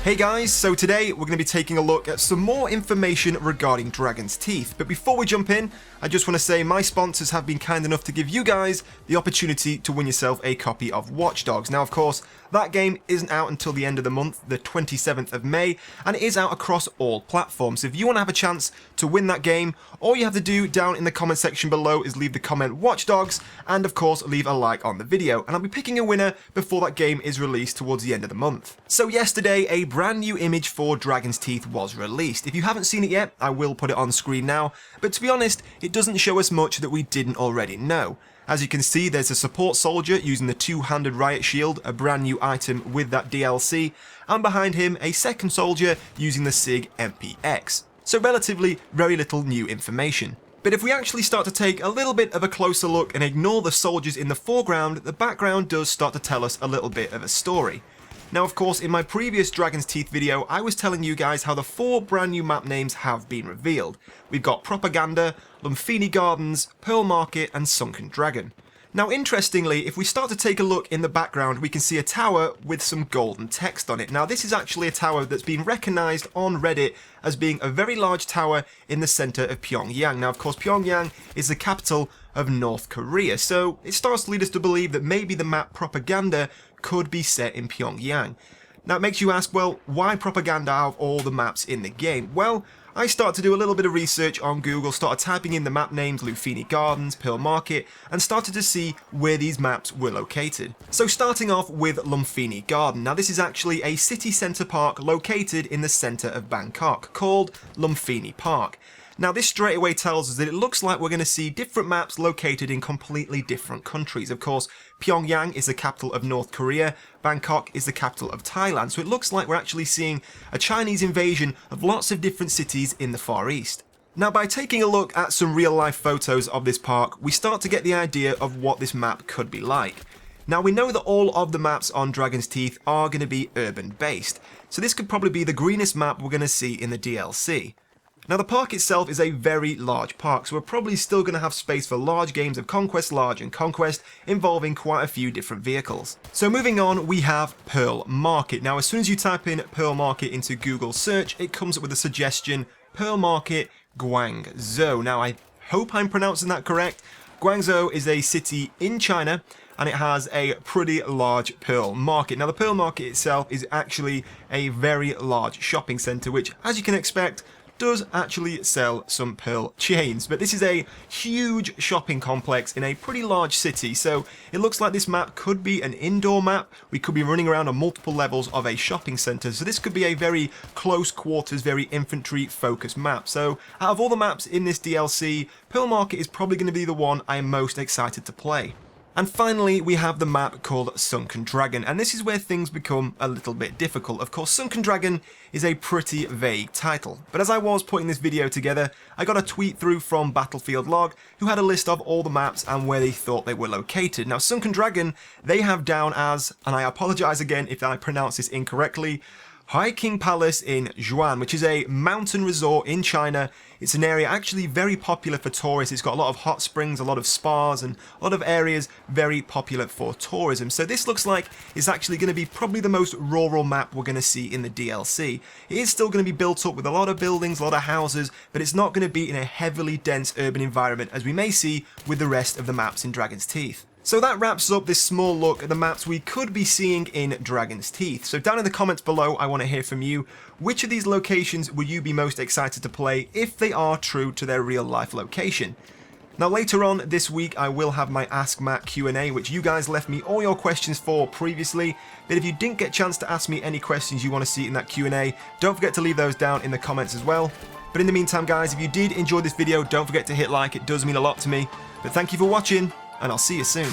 Hey guys, so today we're going to be taking a look at some more information regarding Dragon's Teeth. But before we jump in, I just want to say my sponsors have been kind enough to give you guys the opportunity to win yourself a copy of Watch Dogs. Now, of course, that game isn't out until the end of the month, the 27th of May, and it is out across all platforms. So if you want to have a chance to win that game, all you have to do down in the comment section below is leave the comment Watch Dogs, and of course leave a like on the video. And I'll be picking a winner before that game is released towards the end of the month. So yesterday, a brand new image for Dragon's Teeth was released. If you haven't seen it yet, I will put it on screen now, but to be honest, it doesn't show us much that we didn't already know. As you can see, there's a support soldier using the two-handed riot shield, a brand new item with that DLC, and behind him a second soldier using the SIG MPX. So relatively very little new information. But if we actually start to take a little bit of a closer look and ignore the soldiers in the foreground, the background does start to tell us a little bit of a story. Now, of course, in my previous Dragon's Teeth video, I was telling you guys how the 4 brand new map names have been revealed. We've got Propaganda, Lumphini Gardens, Pearl Market, and Sunken Dragon. Now, interestingly, if we start to take a look in the background, we can see a tower with some golden text on it. Now, this is actually a tower that's been recognised on Reddit as being a very large tower in the centre of Pyongyang. Now, of course, Pyongyang is the capital of North Korea, so it starts to lead us to believe that maybe the map Propaganda could be set in Pyongyang. Now, it makes you ask, well, why Propaganda out of all the maps in the game? Well, I started to do a little bit of research on Google, started typing in the map names Lumphini Gardens, Pearl Market, and started to see where these maps were located. So starting off with Lumphini Garden. Now, this is actually a city centre park located in the centre of Bangkok, called Lumphini Park. Now, this straight away tells us that it looks like we're going to see different maps located in completely different countries. Of course, Pyongyang is the capital of North Korea, Bangkok is the capital of Thailand, so it looks like we're actually seeing a Chinese invasion of lots of different cities in the Far East. Now, by taking a look at some real-life photos of this park, we start to get the idea of what this map could be like. Now, we know that all of the maps on Dragon's Teeth are going to be urban-based, so this could probably be the greenest map we're going to see in the DLC. Now, the park itself is a very large park, so we're probably still going to have space for large games of Conquest Large and Conquest involving quite a few different vehicles. So moving on, we have Pearl Market. Now, as soon as you type in Pearl Market into Google search, it comes up with a suggestion, Pearl Market Guangzhou. Now, I hope I'm pronouncing that correct. Guangzhou is a city in China, and it has a pretty large Pearl Market. Now, the Pearl Market itself is actually a very large shopping centre, which, as you can expect, does actually sell some pearl chains, but this is a huge shopping complex in a pretty large city, so it looks like this map could be an indoor map. We could be running around on multiple levels of a shopping centre, so this could be a very close quarters, very infantry focused map. So out of all the maps in this DLC, Pearl Market is probably going to be the one I am most excited to play. And finally, we have the map called Sunken Dragon, and this is where things become a little bit difficult. Of course, Sunken Dragon is a pretty vague title, but as I was putting this video together, I got a tweet through from Battlefield Log, who had a list of all the maps and where they thought they were located. Now, Sunken Dragon, they have down as, and I apologise again if I pronounce this incorrectly, High King Palace in Zhuan, which is a mountain resort in China. It's an area actually very popular for tourists. It's got a lot of hot springs, a lot of spas, and a lot of areas very popular for tourism. So this looks like it's actually going to be probably the most rural map we're going to see in the DLC. It is still going to be built up with a lot of buildings, a lot of houses, but it's not going to be in a heavily dense urban environment as we may see with the rest of the maps in Dragon's Teeth. So that wraps up this small look at the maps we could be seeing in Dragon's Teeth. So down in the comments below, I want to hear from you. Which of these locations will you be most excited to play if they are true to their real life location? Now, later on this week, I will have my Ask Matt Q&A, which you guys left me all your questions for previously. But if you didn't get a chance to ask me any questions you want to see in that Q&A, don't forget to leave those down in the comments as well. But in the meantime, guys, if you did enjoy this video, don't forget to hit like. It does mean a lot to me. But thank you for watching, and I'll see you soon.